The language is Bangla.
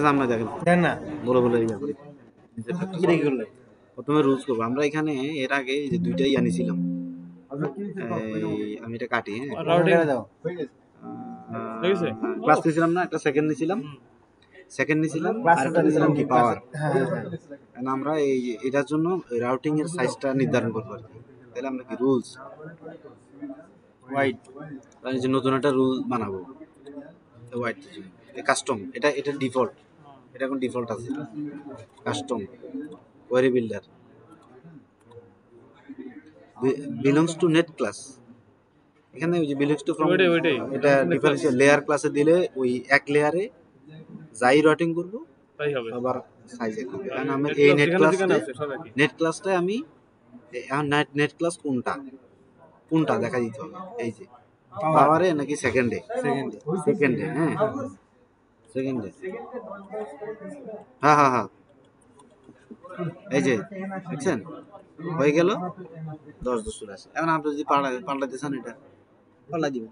সামনে দেখেন দেন না বলে বলে ইয়া করি কি রেখে করলেন প্রথমে রুলস করবো আমরা এখানে এর আগে এই যে দুইটাই আনিছিলাম আমি এটা কাটি হ্যাঁ দাও ক্লাস নিয়েছিলাম না একটা সেকেন্ড নিয়েছিলাম আর একটা নিয়েছিলাম কি পাওয়ার কারণ আমরা এই এটার জন্য রাউটিং এর সাইজটা নির্ধারণ করবো আর কি তাহলে আমরা কি রুলস হোয়াইট এই যে নতুন একটা রুল বানাবো হোয়াইট কাস্টম এটা এটা ডিফল্ট এটা এখন ডিফল্ট আছে custom query builder belongs to net class এখানে ওই যে বিলংস টু ফ্রম এটা ডিফারেন্সিয়াল লেয়ার ক্লাসে দিলে ওই এক লেয়ারে যাই রটিং করব তাই হবে আবার সাইজ এক হবে কারণ আমি এই নেট ক্লাসটায় আমি এখন নেট ক্লাস কোনটা দেখা দিতে হবে এই যে পাওয়ারে নাকি সেকেন্ডে হ্যাঁ সেকেন্ডে হ্যাঁ এই যে দেখছেন হয়ে গেল 10 চলে আসে এখন আপনি যদি পাল্টাতে চান এটা পাল্টা দিব